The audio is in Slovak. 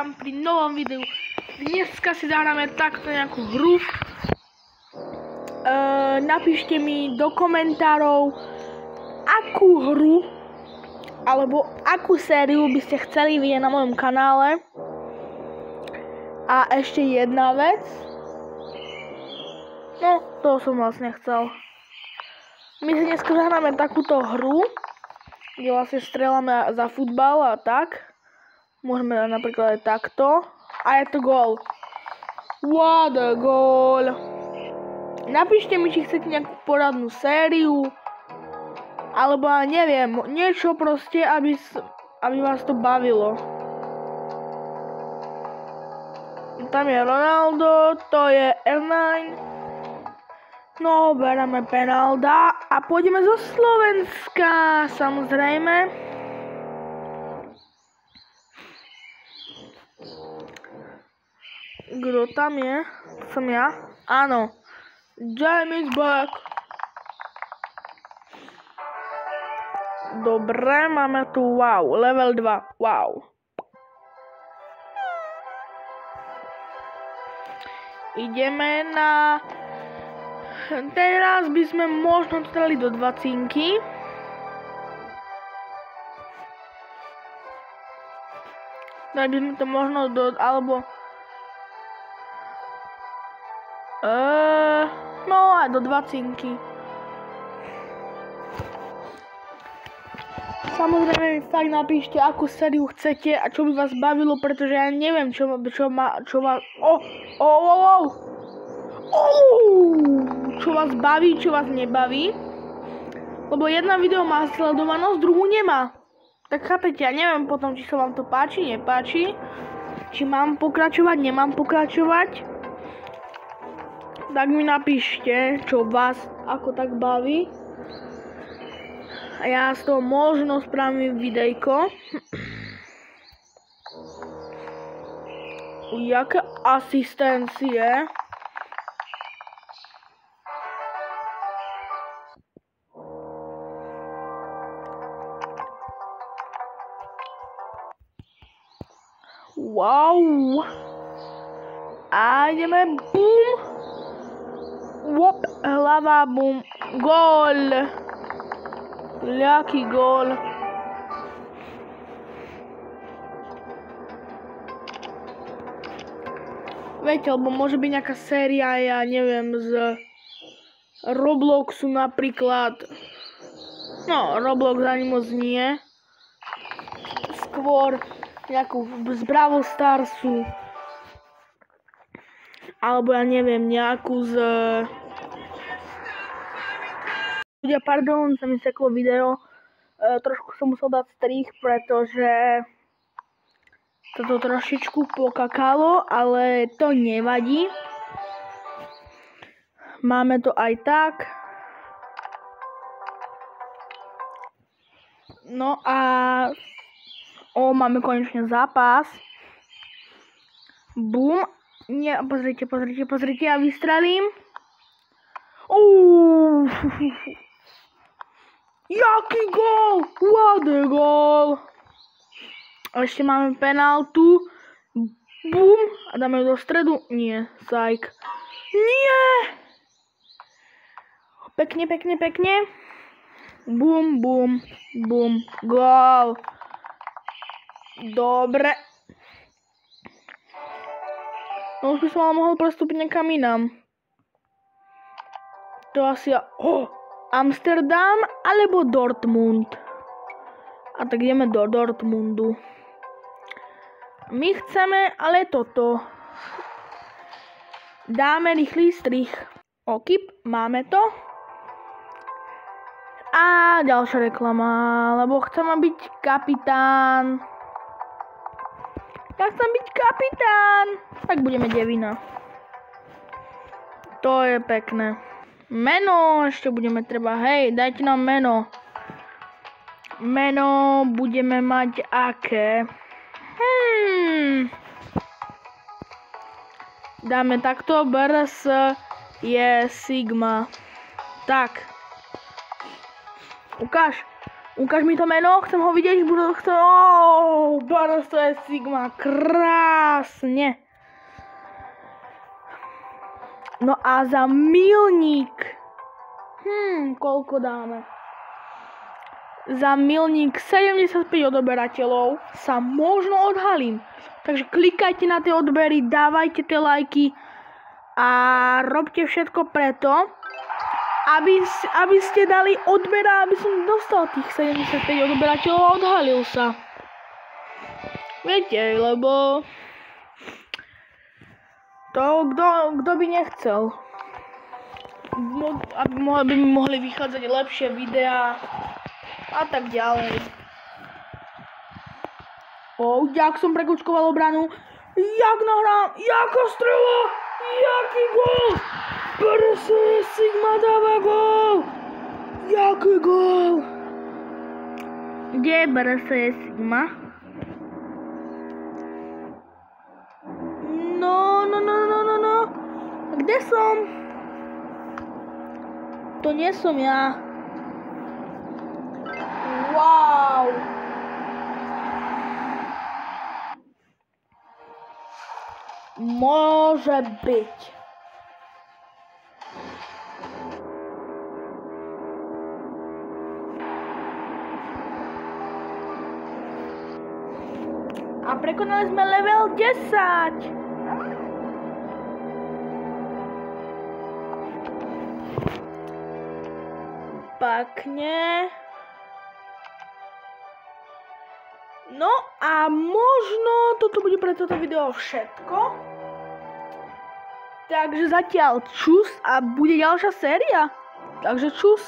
vítam pri novom videu. Dneska si zahráme takto nejakú hru. Napíšte mi do komentárov, akú hru alebo akú sériu by ste chceli vidieť na mojom kanále. A ešte jedna vec. No, to som vlastne chcel. My si dneska zahráme takúto hru, kde vlastne strieľame za futbal a tak. Môžeme dať napríklad aj takto. A je to gól. What a gól. Napíšte mi, či chcete nejakú poradnú sériu. Alebo neviem, niečo proste, aby vás to bavilo. Tam je Ronaldo, to je R9. No, bereme penálda a pôjdeme zo Slovenska, samozrejme. Kto tam je? To som ja? Áno. Jamie is back. Dobre, máme tu wow, level 2, wow. Ideme na... Teraz by sme možno dali do 20-ky. Dali by sme to možno do... alebo... No a do 20-ky. Samozrejme mi fakt napíšte, akú sériu chcete a čo by vás bavilo, pretože ja neviem, čo vás baví, čo vás nebaví. Lebo jedna video má sledovanosť, druhú nemá. Tak chápete, ja neviem potom, či sa vám to páči, nepáči. Či mám pokračovať, nemám pokračovať. Tak mi napíšte, čo vás ako tak baví. A ja z toho možno spravím videjko. Jaké asistencie. Wow. A ideme, bum. Wop, hlava, bum. Gól. Ľaký gól. Viete, lebo môže byť nejaká séria, ja neviem, z Robloxu napríklad. No, Roblox ani moc nie. Skôr nejakú z Brawl Starsu. Alebo ja neviem, nejakú z... Pardon, sa mi seklo video. Trošku som musel dať strih, pretože toto trošičku pokakalo, ale to nevadí. Máme to aj tak. No a... máme konečne zápas. Bum. Nie, pozrite, ja vystrelím. Jaký gól! What a gól! A ešte máme penáltu. Bum! A dáme ju do stredu. Nie, sajk. Nie! Pekne. Bum, bum, bum. Gól. Dobre. No už by som ale mohol prestúpiť niekam inám. To asi Amsterdam alebo Dortmund. A tak ideme do Dortmundu. My chceme ale toto. Dáme rýchly strich. Okip, máme to. A ďalšia reklama, lebo chceme byť kapitán. Ja chcem byť kapitán. Tak budeme devina. To je pekné. Meno ešte budeme treba. Hej, dajte nám meno. Meno budeme mať aké? Dáme takto. BRS je Sigma. Tak. Ukáž. Ukáž mi to meno, chcem ho vidieť, chcem... Barasa Sigma, krásne. No a za milník. Koľko dáme? Za milník 75 odoberateľov sa možno odhalím. Takže klikajte na tie odbery, dávajte tie lajky a robte všetko preto, aby ste dali odber a aby som dostal tých 75 odberateľov a odhalil sa. Viete, lebo to kto by nechcel. Aby mi mohli vychádzať lepšie videá a tak ďalej. Jak som prekučkoval obranu, jak nahrám, jaká strela, jaký gól, Barasa Sigma dáva gól, jaký gól. Kde je Barasa Sigma? No, kde som? To nie som ja. Wow. Môže byť. A prekonali sme level 10. Pekne. No a možno toto bude pre toto video všetko. Takže zatiaľ čus a bude ďalšia séria. Takže čus.